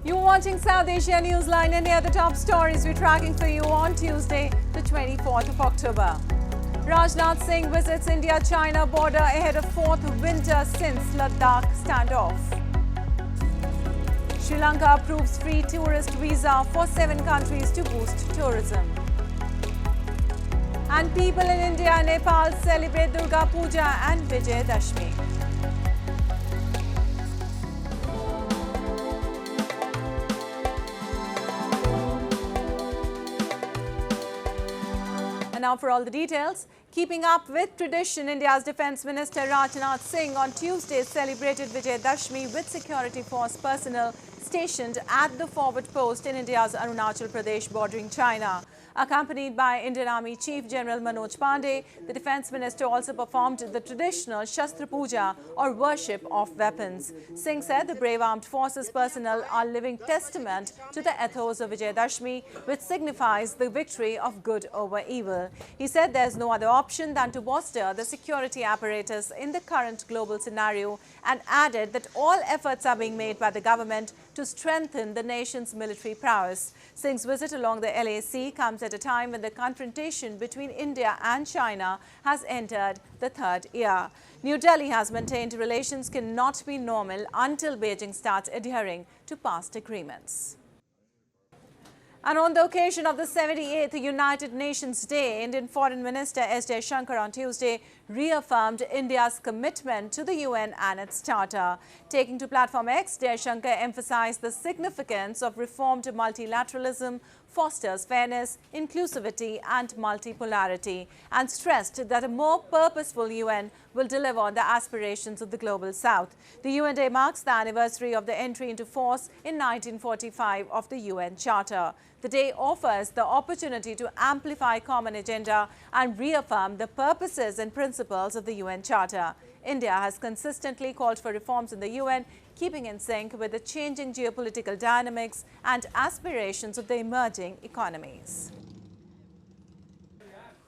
You're watching South Asia Newsline, and here are the top stories we're tracking for you on Tuesday, the 24th of October. Rajnath Singh visits India-China border ahead of fourth winter since Ladakh standoff. Sri Lanka approves free tourist visa for 7 countries to boost tourism. And people in India and Nepal celebrate Durga Puja and Vijayadashmi. And now for all the details. Keeping up with tradition, India's Defence Minister Rajnath Singh on Tuesday celebrated Vijaydashmi with security force personnel stationed at the forward post in India's Arunachal Pradesh bordering China. Accompanied by Indian Army Chief General Manoj Pandey, the Defence Minister also performed the traditional Shastra Puja or worship of weapons. Singh said the brave armed forces personnel are living testament to the ethos of Vijaydashmi, which signifies the victory of good over evil. He said there's no other option than to bolster the security apparatus in the current global scenario, and added that all efforts are being made by the government to strengthen the nation's military prowess. Singh's visit along the LAC comes at a time when the confrontation between India and China has entered the third year. New Delhi has maintained relations cannot be normal until Beijing starts adhering to past agreements. And on the occasion of the 78th United Nations Day, Indian Foreign Minister S. Jaishankar on Tuesday reaffirmed India's commitment to the UN and its charter. Taking to Platform X, Jaishankar emphasized the significance of reformed multilateralism, fosters fairness, inclusivity and multipolarity, and stressed that a more purposeful UN will deliver on the aspirations of the global south. The UN Day marks the anniversary of the entry into force in 1945 of the UN Charter. The day offers the opportunity to amplify common agenda and reaffirm the purposes and principles of the UN Charter. India has consistently called for reforms in the UN, keeping in sync with the changing geopolitical dynamics and aspirations of the emerging economies.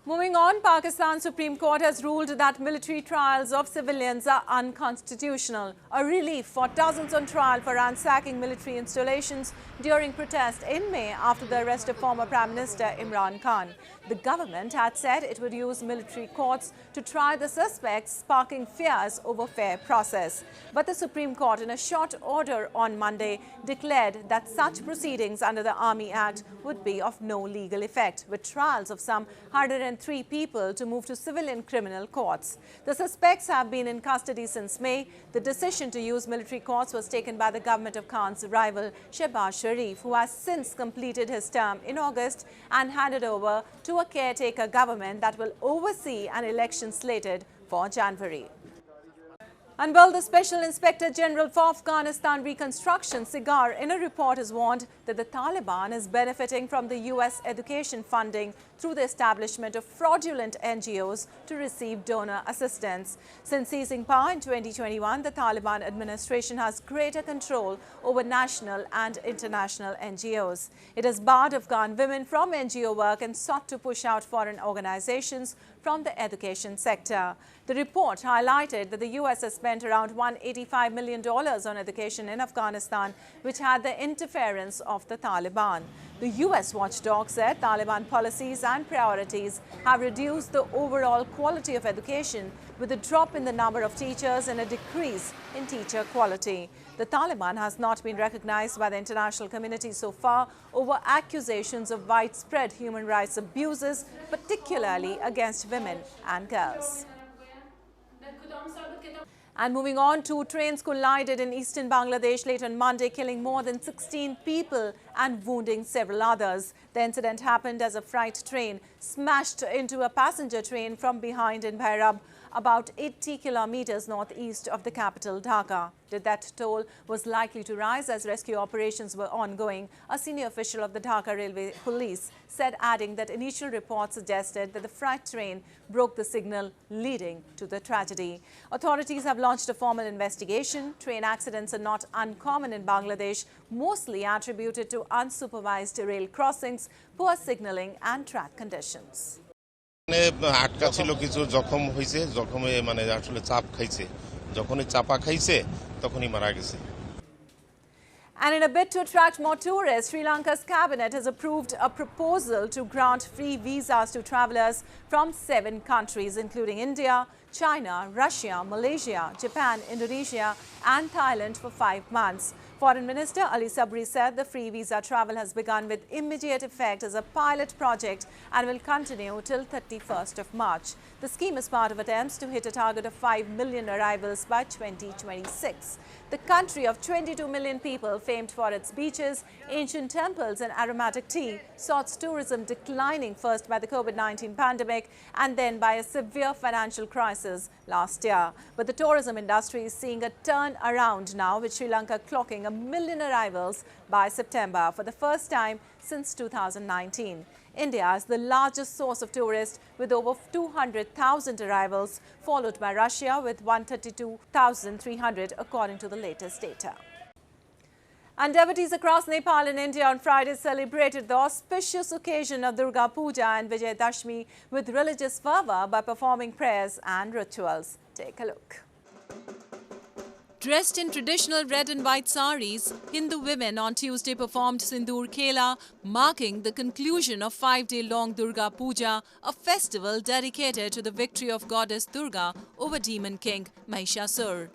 Moving on, Pakistan Supreme Court has ruled that military trials of civilians are unconstitutional, a relief for dozens on trial for ransacking military installations during protest in May after the arrest of former Prime Minister Imran Khan. The government had said it would use military courts to try the suspects, sparking fears over fair process. But the Supreme Court, in a short order on Monday, declared that such proceedings under the Army Act would be of no legal effect, with trials of some 103 people to move to civilian criminal courts. The suspects have been in custody since May. The decision to use military courts was taken by the government of Khan's rival, Shehbaz Sharif, who has since completed his term in August and handed over to a caretaker government that will oversee an election slated for January. And well, the Special Inspector General for Afghanistan Reconstruction-SIGAR in a report has warned that the Taliban is benefiting from the US education funding through the establishment of fraudulent NGOs to receive donor assistance. Since seizing power in 2021, the Taliban administration has greater control over national and international NGOs. It has barred Afghan women from NGO work and sought to push out foreign organizations from the education sector. The report highlighted that the US has spent around $185 million on education in Afghanistan, which had the interference of the Taliban. The US watchdog said Taliban policies and priorities have reduced the overall quality of education, with a drop in the number of teachers and a decrease in teacher quality. The Taliban has not been recognized by the international community so far over accusations of widespread human rights abuses, particularly against women and girls. And moving on, 2 trains collided in eastern Bangladesh late on Monday, killing more than 16 people and wounding several others. The incident happened as a freight train smashed into a passenger train from behind in Bhairab, about 80 kilometers northeast of the capital, Dhaka. The death toll was likely to rise as rescue operations were ongoing, a senior official of the Dhaka Railway Police said, adding that initial reports suggested that the freight train broke the signal leading to the tragedy. Authorities have launched a formal investigation. Train accidents are not uncommon in Bangladesh, mostly attributed to unsupervised rail crossings, poor signaling and track conditions. আটকা ছিল কিছু জখম হইছে জখমে মানে আসলে চাপ খাইছে যখনই চাপা খাইছে তখনই মারা গেছে And in a bid to attract more tourists, Sri Lanka's cabinet has approved a proposal to grant free visas to travellers from 7 countries, including India, China, Russia, Malaysia, Japan, Indonesia and Thailand for 5 months. Foreign Minister Ali Sabri said the free visa travel has begun with immediate effect as a pilot project and will continue till 31st of March. The scheme is part of attempts to hit a target of 5 million arrivals by 2026. The country of 22 million people, famed for its beaches, ancient temples and aromatic tea, saw its tourism declining first by the COVID-19 pandemic and then by a severe financial crisis last year. But the tourism industry is seeing a turn around now, with Sri Lanka clocking 1 million arrivals by September for the first time since 2019. India is the largest source of tourists with over 200,000 arrivals, followed by Russia with 132,300 according to the latest data. And devotees across Nepal and India on Friday celebrated the auspicious occasion of Durga Puja and Vijayadashmi with religious fervor by performing prayers and rituals. Take a look. Dressed in traditional red and white saris, Hindu women on Tuesday performed Sindoor Khela, marking the conclusion of 5-day-long Durga Puja, a festival dedicated to the victory of goddess Durga over demon king Mahishasur.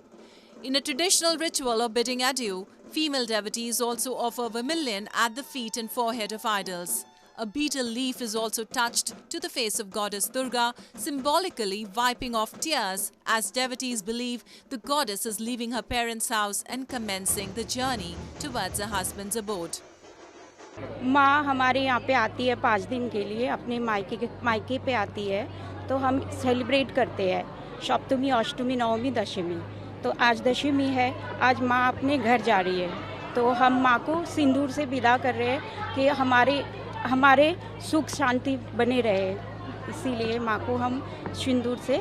In a traditional ritual of bidding adieu, female devotees also offer vermilion at the feet and forehead of idols. A betel leaf is also touched to the face of goddess Durga, symbolically wiping off tears, as devotees believe the goddess is leaving her parents' house and commencing the journey towards her husband's abode. माँ हमारे यहाँ पे आती है 5 दिन के लिए, अपने मायके पे आती है, तो हम सेलिब्रेट करते हैं सप्तमी, अष्टमी, नवमी, दशमी। तो आज दशमी है, आज माँ अपने घर जा रही है, तो हम माँ को सिंदूर से विदा कर रहे हैं कि हमारे सुख शांति बने रहे, इसीलिए माँ को हम सिंदूर से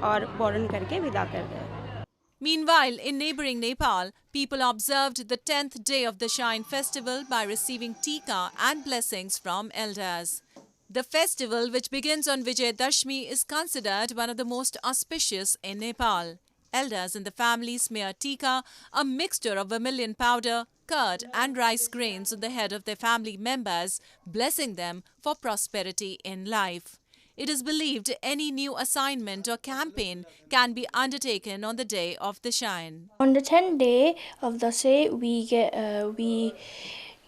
और वरण करके विदा कर रहे हैं। Meanwhile, in neighbouring Nepal, people observed the 10th day of the Shrine festival by receiving tika and blessings from elders. The festival, which begins on Vijaydashmi, is considered one of the most auspicious in Nepal. Elders in the family smear tika, a mixture of vermilion powder, curd and rice grains on the head of their family members, blessing them for prosperity in life. It is believed any new assignment or campaign can be undertaken on the day of the shrine. On the 10th day of the say, we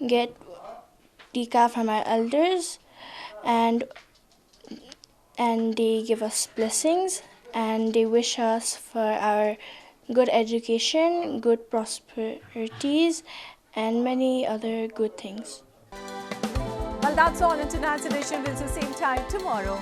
get tika from our elders, and they give us blessings, and they wish us for our good education, good prosperities, and many other good things. Well, that's all in tonight's edition. We'll see you same time tomorrow.